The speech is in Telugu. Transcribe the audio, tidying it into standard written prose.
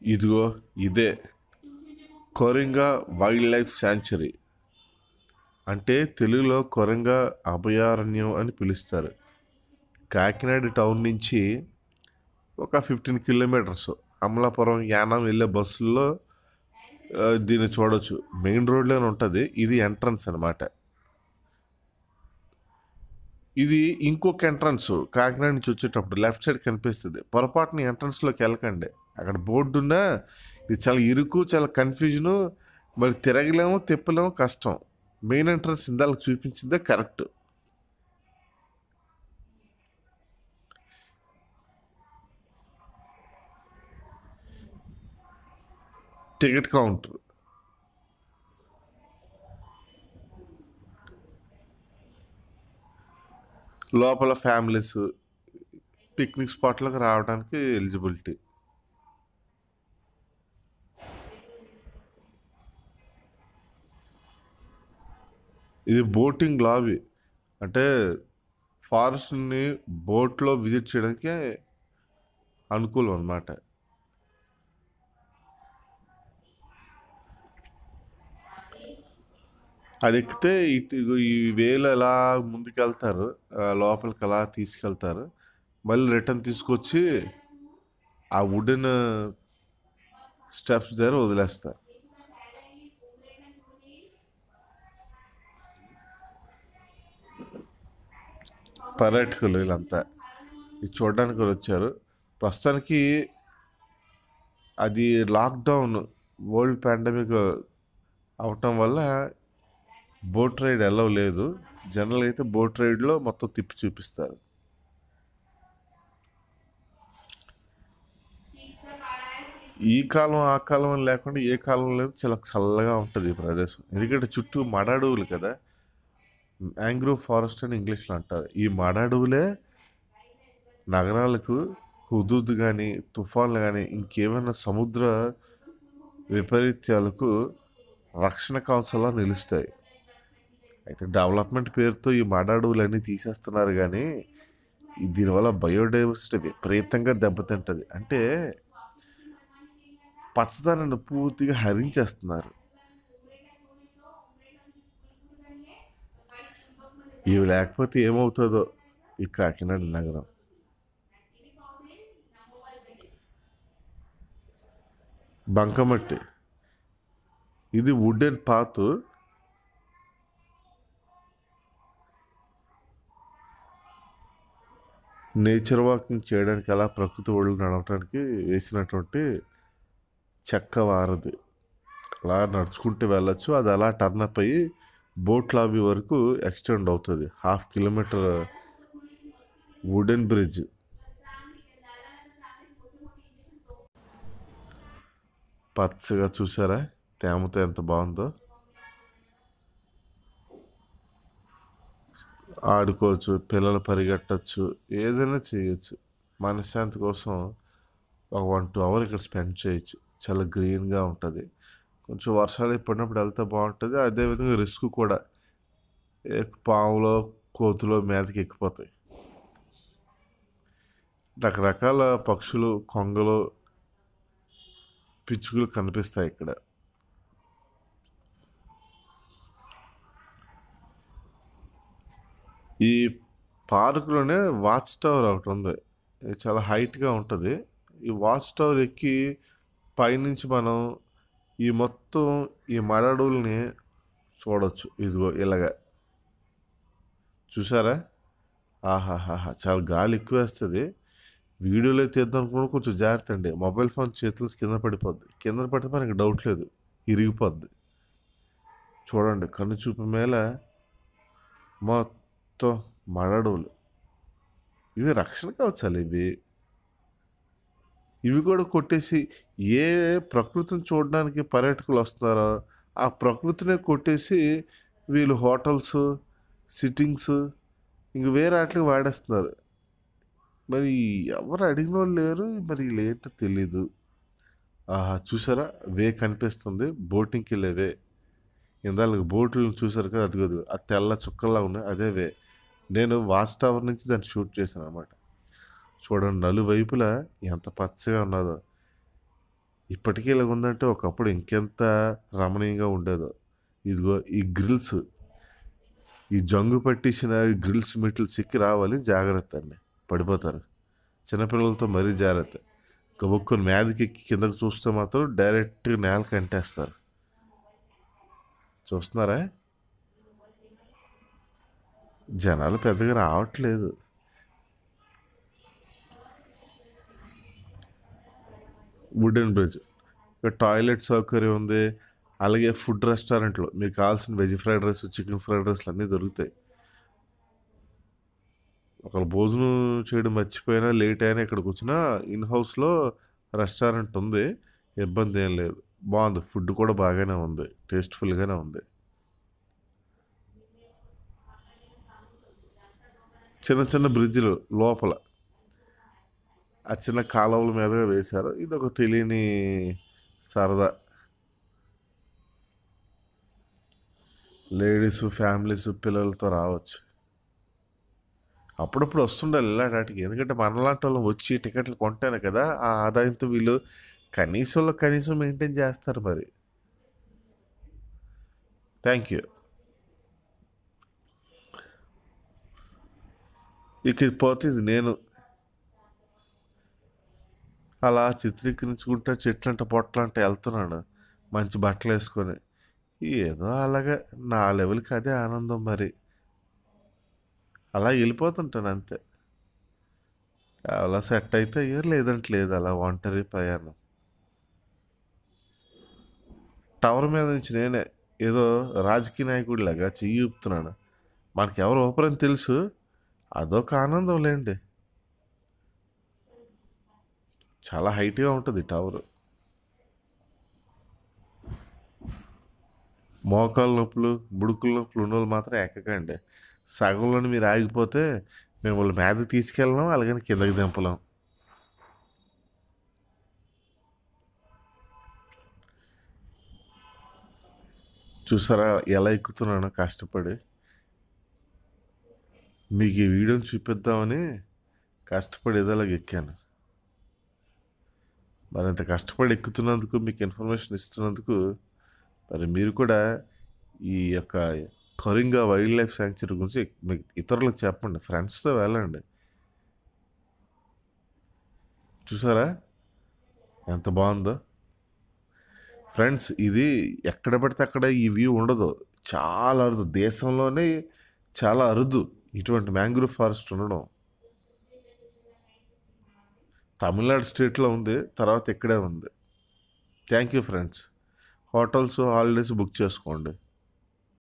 ఇదిగో ఇదే కొరింగా వైల్డ్ లైఫ్ శాంచురీ, అంటే తెలుగులో కొరంగ అభయారణ్యం అని పిలుస్తారు. కాకినాడ టౌన్ నుంచి ఒక 15 కిలోమీటర్స్ అమలాపురం యానం వెళ్ళే బస్సుల్లో దీన్ని చూడొచ్చు. మెయిన్ రోడ్లోనే ఉంటుంది. ఇది ఎంట్రన్స్ అనమాట. ఇది ఇంకొక ఎంట్రన్స్. కాకినాడ నుంచి వచ్చేటప్పుడు లెఫ్ట్ సైడ్ కనిపిస్తుంది. పొరపాటున ఎంట్రన్స్లోకి వెళ్ళకండి. అక్కడ బోర్డు ఉన్నా ఇది చాలా ఇరుకు, చాలా కన్ఫ్యూజను. మరి తిరగలేము, తిప్పలేము, కష్టం. మెయిన్ ఎంట్రన్స్ ఇందాక చూపించిందే కరెక్ట్. టికెట్ కౌంటర్ లోపల ఫ్యామిలీస్ పిక్నిక్ స్పాట్లకు రావడానికి ఎలిజిబిలిటీ. ఇది బోటింగ్ లాబీ, అంటే ఫారెస్ట్ని బోట్లో విజిట్ చేయడానికి అనుకూలం అన్నమాట. అది ఎక్కితే ఇటు ఈ వేలు ఎలా ముందుకెళ్తారు, లోపలికి అలా తీసుకెళ్తారు. మళ్ళీ రిటర్న్ తీసుకొచ్చి ఆ వుడెన్ స్టెప్స్ దగ్గర వదిలేస్తారు. పర్యాటకులు వీళ్ళంతా ఇది చూడడానికి వచ్చారు. ప్రస్తుతానికి అది లాక్డౌన్, వరల్డ్ పాండమిక్ అవటం వల్ల బోట్ రైడ్ ఎలా లేదు. జనరల్ అయితే బోట్ రైడ్లో మొత్తం తిప్పి చూపిస్తారు. ఈ కాలం ఆ కాలం అని లేకుండా ఏ కాలం లేదు, చాలా చల్లగా ఉంటుంది ఈ ప్రదేశం. ఎందుకంటే చుట్టూ మడ అడవులు కదా, మ్యాంగ్రోవ్ ఫారెస్ట్ అని ఇంగ్లీష్లో అంటారు. ఈ మడ అడవులే నగరాలకు హుదూద్ కానీ, తుఫాన్లు కానీ, ఇంకేమైనా సముద్ర విపరీత్యాలకు రక్షణ కవచంలా నిలుస్తాయి. అయితే డెవలప్మెంట్ పేరుతో ఈ మడ అడవులన్నీ తీసేస్తున్నారు, కానీ దీనివల్ల బయోడైవర్సిటీ విపరీతంగా దెబ్బతింటుంది. అంటే పచ్చదనాన్ని పూర్తిగా హరించేస్తున్నారు. ఇవి లేకపోతే ఏమవుతుందో ఈ కాకినాడ నగరం. బంకమట్టి, ఇది వుడెన్ పాత్. నేచర్ వాకింగ్ చేయడానికి, అలా ప్రకృతి ఒళ్ళు నడవడానికి వేసినటువంటి చెక్క వారధి. అలా నడుచుకుంటూ వెళ్ళచ్చు. అది అలా టర్న్ అప్ అయ్యి బోట్ లాబీ వరకు ఎక్స్టెండ్ అవుతుంది. 1/2 కిలోమీటర్ వుడెన్ బ్రిడ్జ్. పచ్చగా చూసారా తేమతో ఎంత బాగుందో. ఆడుకోవచ్చు, పిల్లలు పరిగెట్టచ్చు, ఏదైనా చేయొచ్చు. మనశ్శాంతి కోసం ఒక 1-2 అవర్ ఇక్కడ స్పెండ్ చేయొచ్చు. చాలా గ్రీన్గా ఉంటుంది. కొంచెం వర్షాలు పడినప్పుడు వెళ్తే బాగుంటుంది. అదేవిధంగా రిస్క్ కూడా, పాములో కోతులో మీదకి ఎక్కిపోతాయి. రకరకాల పక్షులు, కొంగలు, పిచ్చుకలు కనిపిస్తాయి ఇక్కడ. ఈ పార్కులోనే వాచ్ టవర్ ఒకటి ఉంది. ఇది చాలా హైట్గా ఉంటుంది. ఈ వాచ్ టవర్ ఎక్కి పైనుంచి మనం ఈ మొత్తం ఈ మడడుల్ని చూడవచ్చు. ఇదిగో ఇలాగా చూసారా? ఆహాహాహా, చాలా గాలి ఎక్కువ వేస్తుంది. వీడియోలో తీద్దాం అనుకున్న కొంచెం జాగ్రత్త అండి. మొబైల్ ఫోన్ చేతులు కింద పడిపోద్ది. కింద పడితే మనకి డౌట్ లేదు, ఇరిగిపోద్ది. చూడండి, కన్ను చూపు మేల మొత్తం మడడువులు. ఇవి రక్షణ కవచాలు. ఇవి కూడా కొట్టేసి ఏ ప్రకృతిని చూడడానికి పర్యాటకులు వస్తున్నారో ఆ ప్రకృతినే కొట్టేసి వీళ్ళు హోటల్స్, సిట్టింగ్స్, ఇంక వేరే వాటికి వాడేస్తున్నారు. మరి ఎవరు అడిగిన వాళ్ళు లేరు. మరి వీళ్ళు ఏంటో తెలీదు. ఆహా, చూసారా వే కనిపిస్తుంది, బోటింగ్కి వెళ్ళే వే. ఇందాక బోట్లు చూసారు కదా, అది ఆ తెల్ల చుక్కల్లా ఉన్నాయి, అదే వే. నేను వాచ్ టవర్ నుంచి దాన్ని షూట్ చేశాను అనమాట. చూడండి, నలువైపులా ఎంత పచ్చగా ఉన్నదో. ఇప్పటికీ ఇలాగ ఉందంటే ఒకప్పుడు ఇంకెంత రమణీయంగా ఉండేదో. ఇదిగో ఈ గ్రిల్స్, ఈ జంగు పట్టించిన గ్రిల్స్ మెట్లు సిక్కి రావాలి, జాగ్రత్త అండి, పడిపోతారు. చిన్నపిల్లలతో మరీ జాగ్రత్త. గబుక్కుని మీదకి ఎక్కి కిందకు చూస్తే మాత్రం డైరెక్ట్గా నేలకి అంటేస్తారు. చూస్తున్నారా, జనాలు పెద్దగా రావట్లేదు. వుడెన్ బ్రిడ్జ్, ఇక్కడ టాయిలెట్ సౌకర్యం ఉంది. అలాగే ఫుడ్ రెస్టారెంట్లో మీకు కావాల్సిన veg fried rice, chicken fried రైస్లు అన్నీ దొరుకుతాయి. ఒకళ్ళు భోజనం చేయడం మర్చిపోయినా, లేట్ అయినా ఇక్కడ కూర్చున్నా ఇన్ హౌస్లో రెస్టారెంట్ ఉంది, ఇబ్బంది ఏం లేదు. బాగుంది, ఫుడ్ కూడా బాగానే ఉంది, టేస్ట్ఫుల్గానే ఉంది. చిన్న చిన్న బ్రిడ్జ్లు లోపల ఆ చిన్న కాలువల మీదుగా వేశారు. ఇది ఒక తెలియని సరదా. లేడీస్, ఫ్యామిలీస్, పిల్లలతో రావచ్చు. అప్పుడప్పుడు వస్తుండాలి ఇలాంటికి, ఎందుకంటే మనలాంటి వాళ్ళం వచ్చి టికెట్లు కొంటేనే కదా ఆ ఆదాయంతో వీళ్ళు కనీసంలో కనీసం మెయింటైన్ చేస్తారు మరి. Thank you. ఇక పోతే ఇది నేను అలా చిత్రీకరించుకుంటా చెట్లంట పొట్లంట వెళ్తున్నాను, మంచి బట్టలు వేసుకొని. ఏదో అలాగా నా లెవెల్కి అదే ఆనందం మరి. అలా వెళ్ళిపోతుంటాను అంతే. అలా సెట్ అయితే అయ్యారు, లేదంటే లేదు, అలా ఒంటరి ప్రయాణం. టవర్ మీద నుంచి నేనే ఏదో రాజకీయ నాయకుడిలాగా చెయ్యి ఊపుతున్నాను. మనకి ఎవరు ఊపరని తెలుసు, అదొక ఆనందం లేండి. చాలా హైట్గా ఉంటుంది టవర్. మోకాలు నొప్పులు, బుడుకుల నొప్పులు ఉన్న వాళ్ళు మాత్రం ఎక్కకండి. సగంలోని మీరు ఆగిపోతే మిమ్మల్ని మీద తీసుకెళ్ళడం, అలాగని కిందకి దింపలేం. చూసారా ఎలా ఎక్కుతున్నానో కష్టపడి. మీకు ఈ వీడియోని చూపిద్దామని కష్టపడి ఏదోలాగా ఎక్కాను. మరి ఇంత కష్టపడి ఎక్కుతున్నందుకు, మీకు ఇన్ఫర్మేషన్ ఇస్తున్నందుకు, మరి మీరు కూడా ఈ యొక్క కరింగా వైల్డ్ లైఫ్ శాంక్చురీ గురించి మీకు ఇతరులకు చెప్పండి, ఫ్రెండ్స్తో వెళ్ళండి. చూసారా ఎంత బాగుందో ఫ్రెండ్స్. ఇది ఎక్కడ పడితే అక్కడ ఈ వ్యూ ఉండదు, చాలా అరుదు, దేశంలోనే చాలా అరుదు ఇటువంటి మ్యాంగ్రూవ్ ఫారెస్ట్ ఉండడం. తమిళనాడు స్టేట్లో ఉంది, తర్వాత ఇక్కడే ఉంది. Thank you friends. Hotels, holidays book చేసుకోండి.